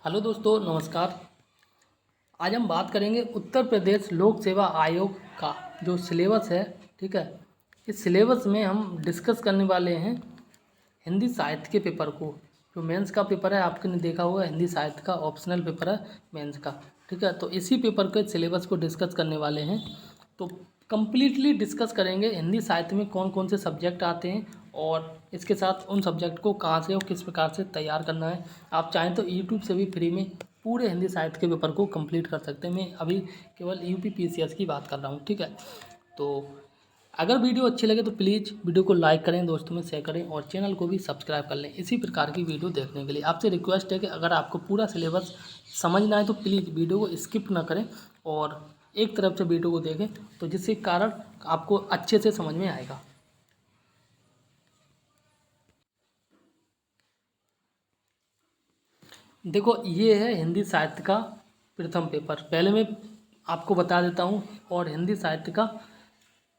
Hello दोस्तों, नमस्कार। आज हम बात करेंगे उत्तर प्रदेश लोक सेवा आयोग का जो सिलेबस है। ठीक है, इस सिलेबस में हम डिस्कस करने वाले हैं हिंदी साहित्य के पेपर को। जो मेंस का पेपर है, आपने देखा होगा, हिंदी साहित्य का ऑप्शनल पेपर है मेंस का। ठीक है, तो इसी पेपर के सिलेबस को डिस्कस करने वाले हैं। तो कंप्लीटली डिस्कस करेंगे हिंदी साहित्य में कौन कौन से सब्जेक्ट आते हैं और इसके साथ उन सब्जेक्ट को कहाँ से और किस प्रकार से तैयार करना है। आप चाहें तो यूट्यूब से भी फ्री में पूरे हिंदी साहित्य के पेपर को कंप्लीट कर सकते हैं। मैं अभी केवल यूपी पीसीएस की बात कर रहा हूँ। ठीक है, तो अगर वीडियो अच्छी लगे तो प्लीज़ वीडियो को लाइक करें, दोस्तों में शेयर करें और चैनल को भी सब्सक्राइब कर लें इसी प्रकार की वीडियो देखने के लिए। आपसे रिक्वेस्ट है कि अगर आपको पूरा सिलेबस समझना है तो प्लीज़ वीडियो को स्किप ना करें और एक तरफ से वीडियो को देखें, तो जिसके कारण आपको अच्छे से समझ में आएगा। देखो, ये है हिंदी साहित्य का प्रथम पेपर। पहले मैं आपको बता देता हूँ। और हिंदी साहित्य का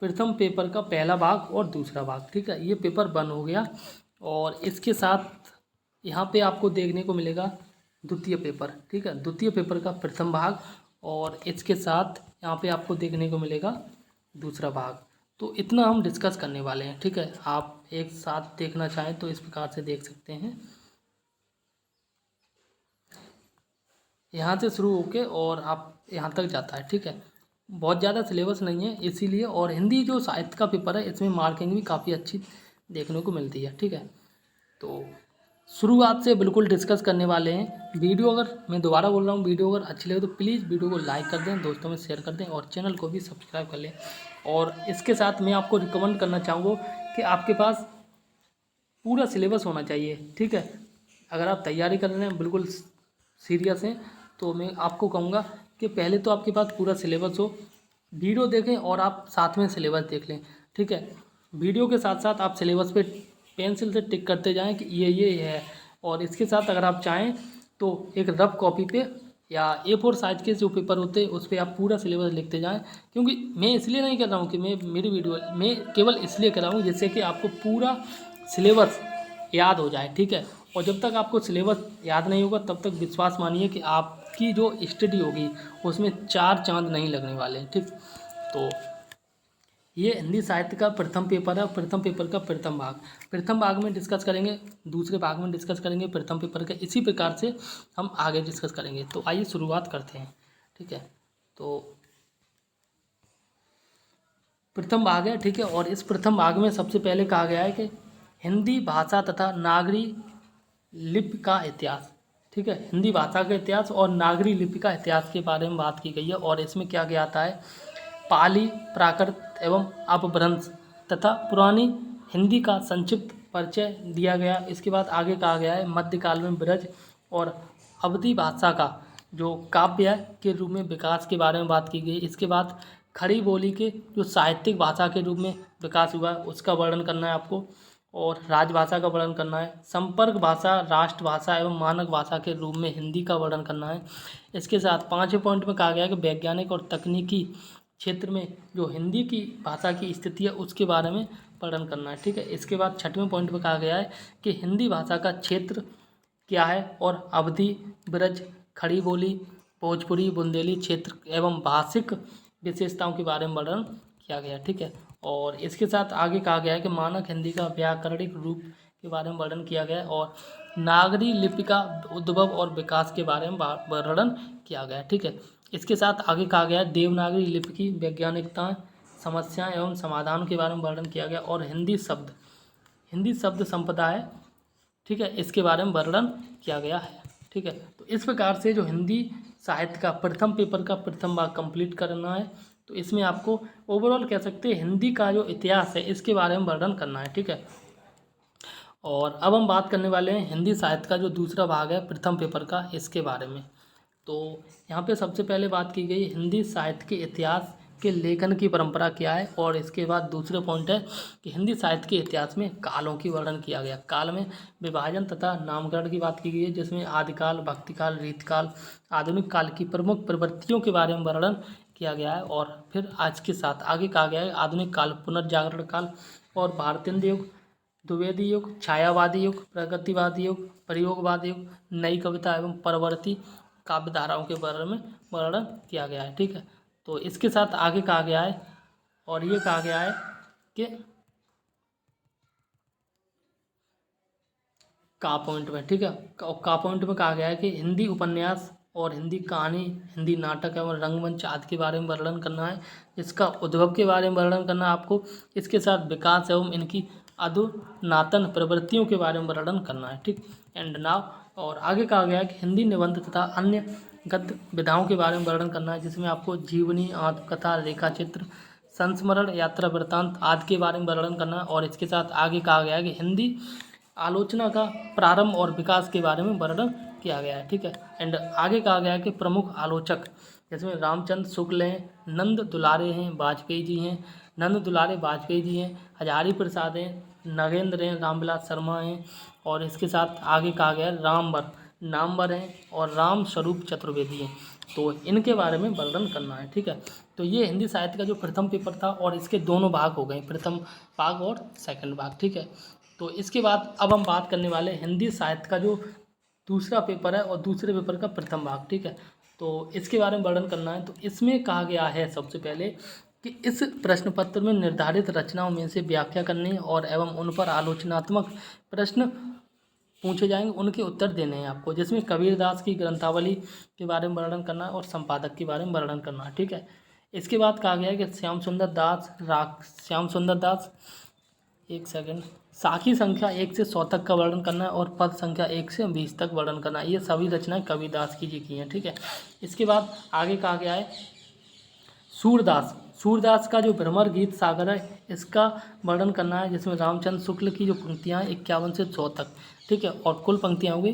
प्रथम पेपर का पहला भाग और दूसरा भाग, ठीक है, ये पेपर बंद हो गया। और इसके साथ यहाँ पे आपको देखने को मिलेगा द्वितीय पेपर। ठीक है, द्वितीय पेपर का प्रथम भाग और इसके साथ यहाँ पे आपको देखने को मिलेगा दूसरा भाग। तो इतना हम डिस्कस करने वाले हैं। ठीक है, आप एक साथ देखना चाहें तो इस प्रकार से देख सकते हैं। यहाँ से शुरू होके और आप यहाँ तक जाता है। ठीक है, बहुत ज़्यादा सिलेबस नहीं है इसीलिए। और हिंदी जो साहित्य का पेपर है इसमें मार्किंग भी काफ़ी अच्छी देखने को मिलती है। ठीक है, तो शुरुआत से बिल्कुल डिस्कस करने वाले हैं। वीडियो, अगर मैं दोबारा बोल रहा हूँ, वीडियो अगर अच्छी लगे तो प्लीज़ वीडियो को लाइक कर दें, दोस्तों में शेयर कर दें और चैनल को भी सब्सक्राइब कर लें। और इसके साथ मैं आपको रिकमेंड करना चाहूँगा कि आपके पास पूरा सिलेबस होना चाहिए। ठीक है, अगर आप तैयारी कर रहे हैं, बिल्कुल सीरियस हैं, तो मैं आपको कहूँगा कि पहले तो आपके पास पूरा सिलेबस हो। वीडियो देखें और आप साथ में सिलेबस देख लें। ठीक है, वीडियो के साथ साथ आप सिलेबस पे पेंसिल से टिक करते जाएं कि ये है। और इसके साथ अगर आप चाहें तो एक रफ कॉपी पे या A4 साइज के जो पेपर होते हैं उस पर आप पूरा सिलेबस लिखते जाएं। क्योंकि मैं इसलिए नहीं कर रहा हूँ कि मेरी वीडियो, मैं केवल इसलिए कर रहा हूँ जिससे कि आपको पूरा सिलेबस याद हो जाए। ठीक है, और जब तक आपको सिलेबस याद नहीं होगा तब तक विश्वास मानिए कि आपकी जो स्टडी होगी उसमें चार चांद नहीं लगने वाले हैं। ठीक, तो ये हिंदी साहित्य का प्रथम पेपर है। प्रथम पेपर का प्रथम भाग में डिस्कस करेंगे, दूसरे भाग में डिस्कस करेंगे प्रथम पेपर का। इसी प्रकार से हम आगे डिस्कस करेंगे। तो आइए शुरुआत करते हैं। ठीक है, तो प्रथम भाग है। ठीक है, और इस प्रथम भाग में सबसे पहले कहा गया है कि हिंदी भाषा तथा नागरी लिपि का इतिहास। ठीक है, हिंदी भाषा का इतिहास और नागरी लिपि का इतिहास के बारे में बात की गई है। और इसमें क्या क्या आता है, पाली, प्राकृत एवं अपभ्रंश तथा पुरानी हिंदी का संक्षिप्त परिचय दिया गया। इसके बाद आगे कहा गया है मध्यकाल में ब्रज और अवधी भाषा का जो काव्य के रूप में विकास के बारे में बात की गई। इसके बाद खड़ी बोली के जो साहित्यिक भाषा के रूप में विकास हुआ है उसका वर्णन करना है आपको। और राजभाषा का वर्णन करना है। संपर्क भाषा, राष्ट्रभाषा एवं मानक भाषा के रूप में हिंदी का वर्णन करना है। इसके साथ पाँचवें पॉइंट में कहा गया है कि वैज्ञानिक और तकनीकी क्षेत्र में जो हिंदी की भाषा की स्थिति है उसके बारे में वर्णन करना है। ठीक है, इसके बाद छठवें पॉइंट में कहा गया है कि हिंदी भाषा का क्षेत्र क्या है और अवधि, ब्रज, खड़ी बोली, भोजपुरी, बुंदेली क्षेत्र एवं भाषिक विशेषताओं के बारे में वर्णन किया गया। ठीक है, और इसके साथ आगे कहा गया है कि मानक हिंदी का व्याकरणिक रूप के बारे में वर्णन किया गया है और नागरी लिपि का उद्भव और विकास के बारे में वर्णन किया गया है। ठीक है, इसके साथ आगे कहा गया है देवनागरी लिपि की वैज्ञानिकता, समस्याएं एवं समाधान के बारे में वर्णन किया गया और हिंदी शब्द संपदा है। ठीक है, इसके बारे में वर्णन किया गया है। ठीक है, तो इस प्रकार से जो हिंदी साहित्य का प्रथम पेपर का प्रथम भाग कंप्लीट करना है। तो इसमें आपको ओवरऑल कह सकते हैं हिंदी का जो इतिहास है इसके बारे में वर्णन करना है। ठीक है, और अब हम बात करने वाले हैं हिंदी साहित्य का जो दूसरा भाग है प्रथम पेपर का, इसके बारे में। तो यहाँ पे सबसे पहले बात की गई हिंदी साहित्य के इतिहास के लेखन की परंपरा क्या है। और इसके बाद दूसरा पॉइंट है कि हिंदी साहित्य के इतिहास में कालों की वर्णन किया गया। काल में विभाजन तथा नामकरण की बात की गई है, जिसमें आदिकाल, भक्तिकाल, रीतकाल, आधुनिक काल की प्रमुख प्रवृत्तियों के बारे में वर्णन किया गया है। और फिर आज के साथ आगे कहा गया है आधुनिक काल, पुनर्जागरण काल और भारतेंद्र युग, द्विवेदी युग, छायावादी युग, प्रगतिवादी युग, प्रयोगवादी युग, नई कविता एवं परवर्ती काव्य धाराओं के बारे में वर्णन किया गया है। ठीक है, तो इसके साथ आगे कहा गया है, और ये कहा गया है कि का पॉइंट में, ठीक है, का पॉइंट में कहा गया है कि हिंदी उपन्यास और हिंदी कहानी, हिंदी नाटक एवं रंगमंच आदि के बारे में वर्णन करना है। इसका उद्भव के बारे में वर्णन करना है आपको। इसके साथ विकास एवं इनकी अधुनातन प्रवृत्तियों के बारे में वर्णन करना है। ठीक, एंड नाउ, और आगे कहा गया है कि हिंदी निबंध तथा अन्य गद्य विधाओं के बारे में वर्णन करना है, जिसमें आपको जीवनी, आत्मकथा, रेखा चित्र, संस्मरण, यात्रा वृत्तांत आदि के बारे में वर्णन करना है। और इसके साथ आगे कहा गया है कि हिंदी आलोचना का प्रारंभ और विकास के बारे में वर्णन किया गया है। ठीक है, एंड आगे कहा गया है कि प्रमुख आलोचक, जिसमें रामचंद्र शुक्ल हैं, नंद दुलारे हैं, वाजपेयी जी हैं, नंद दुलारे वाजपेयी जी हैं, हजारी प्रसाद हैं, नगेंद्र हैं, रामविलास शर्मा हैं, और इसके साथ आगे कहा गया है रामवर नामवर हैं, और राम स्वरूप चतुर्वेदी हैं। तो इनके बारे में वर्णन करना है। ठीक है, तो ये हिंदी साहित्य का जो प्रथम पेपर था, और इसके दोनों भाग हो गए, प्रथम भाग और सेकंड भाग। ठीक है, तो इसके बाद अब हम बात करने वाले हैं हिंदी साहित्य का जो दूसरा पेपर है और दूसरे पेपर का प्रथम भाग। ठीक है, तो इसके बारे में वर्णन करना है। तो इसमें कहा गया है सबसे पहले कि इस प्रश्न पत्र में निर्धारित रचनाओं में से व्याख्या करनी और एवं उन पर आलोचनात्मक प्रश्न पूछे जाएंगे, उनके उत्तर देने हैं आपको, जिसमें कबीरदास की ग्रंथावली के बारे में वर्णन करना है और संपादक के बारे में वर्णन करना है। ठीक है, इसके बाद कहा गया है कि श्याम सुंदर दास, एक सेकंड, साखी संख्या 1 से 100 तक का वर्णन करना है और पद संख्या 1 से 20 तक वर्णन करना है। ये सभी रचनाएं कबीरदास की जी की हैं। ठीक है, इसके बाद आगे कहा गया है सूरदास का जो भ्रमर गीत सागर है, इसका वर्णन करना है, जिसमें रामचंद्र शुक्ल की जो पंक्तियाँ हैं 51 से 100 तक। ठीक है, और कुल पंक्तियाँ हो गई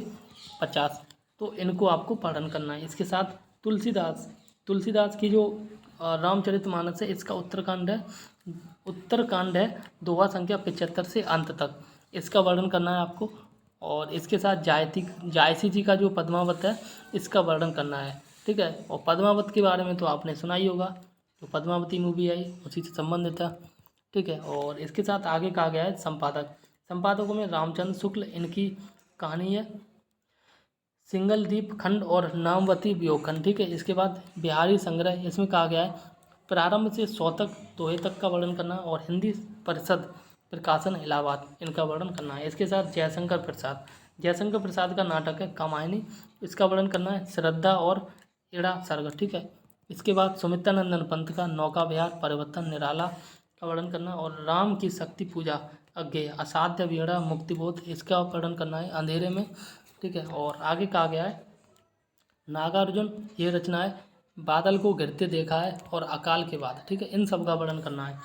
50, तो इनको आपको पठन करना है। इसके साथ तुलसीदास की जो रामचरितमानस है, इसका उत्तरकांड है दोहा संख्या 75 से अंत तक, इसका वर्णन करना है आपको। और इसके साथ जायसी जी का जो पद्मावत है, इसका वर्णन करना है। ठीक है, और पद्मावत के बारे में तो आपने सुना ही होगा, जो पद्मावती मूवी आई उसी से संबंधित है। ठीक है, और इसके साथ आगे कहा गया है संपादकों में रामचंद्र शुक्ल, इनकी कहानी है सिंगलदीप खंड और नामवती वियोगखंड। ठीक है, इसके बाद बिहारी संग्रह, इसमें कहा गया है प्रारंभ से 100 तक दोहे तक का वर्णन करना, और हिंदी परिषद प्रकाशन इलाहाबाद, इनका वर्णन करना है। इसके साथ जयशंकर प्रसाद का नाटक है कामायनी, इसका वर्णन करना है। श्रद्धा और एड़ा सर्ग। ठीक है, इसके बाद सुमित्रानंदन पंत का नौका विहार परिवर्तन निराला का वर्णन करना, और राम की शक्ति पूजा अज्ञेय असाध्य वीणा मुक्तिबोध, इसका वर्णन करना है अंधेरे में। ठीक है, और आगे कहा गया है नागार्जुन, ये रचना है बादल को गिरते देखा है और अकाल के बाद। ठीक है, इन सब का वर्णन करना है।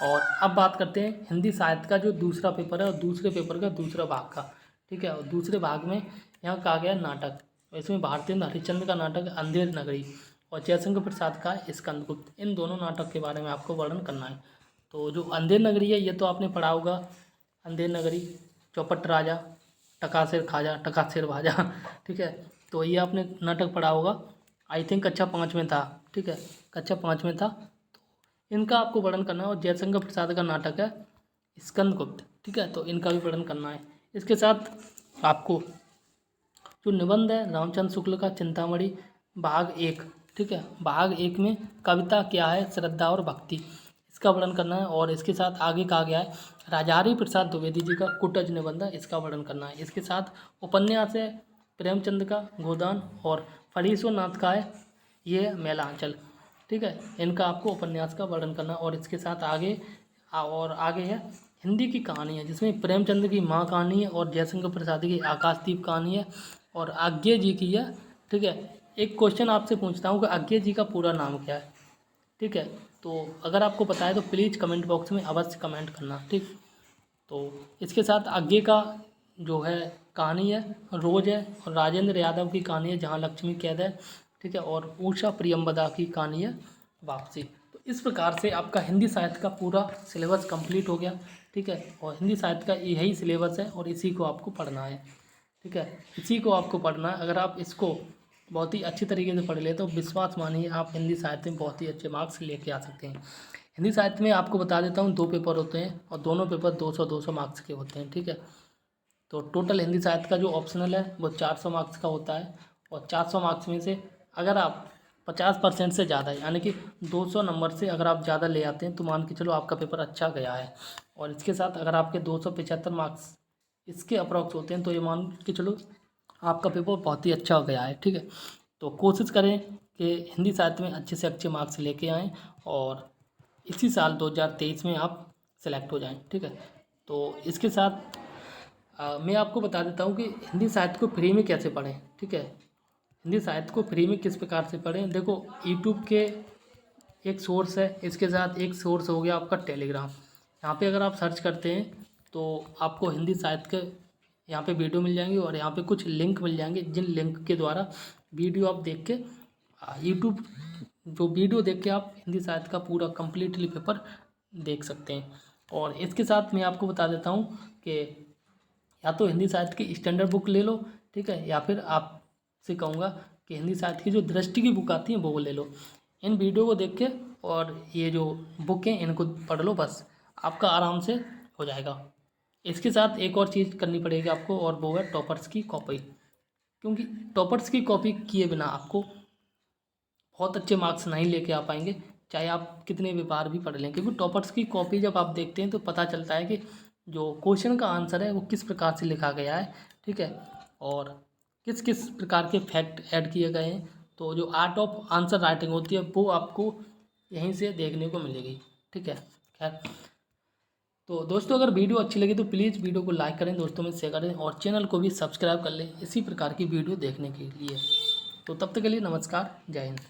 और अब बात करते हैं हिंदी साहित्य का जो दूसरा पेपर है और दूसरे पेपर का दूसरा भाग का। ठीक है, और दूसरे भाग में यहाँ कहा गया नाटक, इसमें भारतेंद्र हरिश्चंद्र का नाटक है अंधेर नगरी, और जयशंकर प्रसाद का स्कंदगुप्त, इन दोनों नाटक के बारे में आपको वर्णन करना है। तो जो अंधेर नगरी है, ये तो आपने पढ़ा होगा, अंधेर नगरी, चौपट राजा, टकासेर खाजा, टकासेर भाजा। ठीक है, तो ये आपने नाटक पढ़ा होगा, आई थिंक कक्षा 5 में था। ठीक है, कक्षा 5 में था, तो इनका आपको वर्णन करना है। और जयशंकर प्रसाद का नाटक है स्कंदगुप्त। ठीक है, तो इनका भी वर्णन करना है। इसके साथ आपको जो निबंध है रामचंद्र शुक्ल का चिंतामणि भाग 1। ठीक है, भाग 1 में कविता क्या है, श्रद्धा और भक्ति, इसका वर्णन करना है। और इसके साथ आगे कहा गया है राजहरि प्रसाद द्विवेदी जी का कुटज निबंध है, इसका वर्णन करना है। इसके साथ उपन्यास है प्रेमचंद का गोदान, और फरीश्वरनाथ का है ये मेलांचल। ठीक है, इनका आपको उपन्यास का वर्णन करना। और इसके साथ आगे है हिंदी की कहानी है, जिसमें प्रेमचंद की माँ कहानी है, और जयशंकर प्रसाद की आकाशदीप कहानी है, और आज्ञे जी की है। ठीक है, एक क्वेश्चन आपसे पूछता हूँ कि आज्ञे जी का पूरा नाम क्या है। ठीक है, तो अगर आपको पता है तो प्लीज़ कमेंट बॉक्स में अवश्य कमेंट करना। ठीक, तो इसके साथ आगे का जो है कहानी है रोज है, और राजेंद्र यादव की कहानी है जहाँ लक्ष्मी कैद है। ठीक है, और उषा प्रियंवदा की कहानी है वापसी। तो इस प्रकार से आपका हिंदी साहित्य का पूरा सिलेबस कंप्लीट हो गया। ठीक है, और हिंदी साहित्य का यही सिलेबस है और इसी को आपको पढ़ना है। ठीक है, इसी को आपको पढ़ना है। अगर आप इसको बहुत ही अच्छी तरीके से पढ़ ले तो विश्वास मानिए आप हिंदी साहित्य में बहुत ही अच्छे मार्क्स लेके आ सकते हैं। हिंदी साहित्य में आपको बता देता हूँ 2 पेपर होते हैं और दोनों पेपर 200-200 मार्क्स के होते हैं, ठीक है। तो टोटल हिंदी साहित्य का जो ऑप्शनल है वो 400 मार्क्स का होता है और 400 मार्क्स में से अगर आप 50% से ज़्यादा यानी कि 200 नंबर से अगर आप ज़्यादा ले आते हैं तो मान के चलो आपका पेपर अच्छा गया है। और इसके साथ अगर आपके 275 मार्क्स इसके अप्रॉक्स होते हैं तो ये मान के चलो आपका पेपर बहुत ही अच्छा गया है, ठीक है। तो कोशिश करें कि हिंदी साहित्य में अच्छे से अच्छे मार्क्स लेके आएँ और इसी साल 2023 में आप सेलेक्ट हो जाएं, ठीक है। तो इसके साथ मैं आपको बता देता हूँ कि हिंदी साहित्य को फ्री में कैसे पढ़ें, ठीक है। हिंदी साहित्य को फ्री में किस प्रकार से पढ़ें, देखो यूट्यूब के एक सोर्स है, इसके साथ एक सोर्स हो गया आपका टेलीग्राम। यहाँ पे अगर आप सर्च करते हैं तो आपको हिंदी साहित्य के यहाँ पे वीडियो मिल जाएंगे और यहाँ पे कुछ लिंक मिल जाएंगे, जिन लिंक के द्वारा वीडियो आप देख के यूट्यूब जो वीडियो देख के आप हिंदी साहित्य का पूरा कम्प्लीटली पेपर देख सकते हैं। और इसके साथ मैं आपको बता देता हूँ कि या तो हिंदी साहित्य की स्टैंडर्ड बुक ले लो, ठीक है, या फिर आपसे कहूँगा कि हिंदी साहित्य की जो दृष्टि की बुक आती है वो ले लो। इन वीडियो को देख के और ये जो बुक हैं इनको पढ़ लो, बस आपका आराम से हो जाएगा। इसके साथ एक और चीज़ करनी पड़ेगी आपको और वो है टॉपर्स की कॉपी, क्योंकि टॉपर्स की कॉपी किए बिना आपको बहुत अच्छे मार्क्स नहीं लेके आ पाएंगे, चाहे आप कितने भी बार भी पढ़ लें। क्योंकि टॉपर्स की कॉपी जब आप देखते हैं तो पता चलता है कि जो क्वेश्चन का आंसर है वो किस प्रकार से लिखा गया है, ठीक है, और किस किस प्रकार के फैक्ट ऐड किए गए हैं। तो जो आर्ट ऑफ आंसर राइटिंग होती है वो आपको यहीं से देखने को मिलेगी, ठीक है। खैर, तो दोस्तों अगर वीडियो अच्छी लगी तो प्लीज़ वीडियो को लाइक करें, दोस्तों में शेयर करें और चैनल को भी सब्सक्राइब कर लें इसी प्रकार की वीडियो देखने के लिए। तो तब तक के लिए नमस्कार, जय हिंद।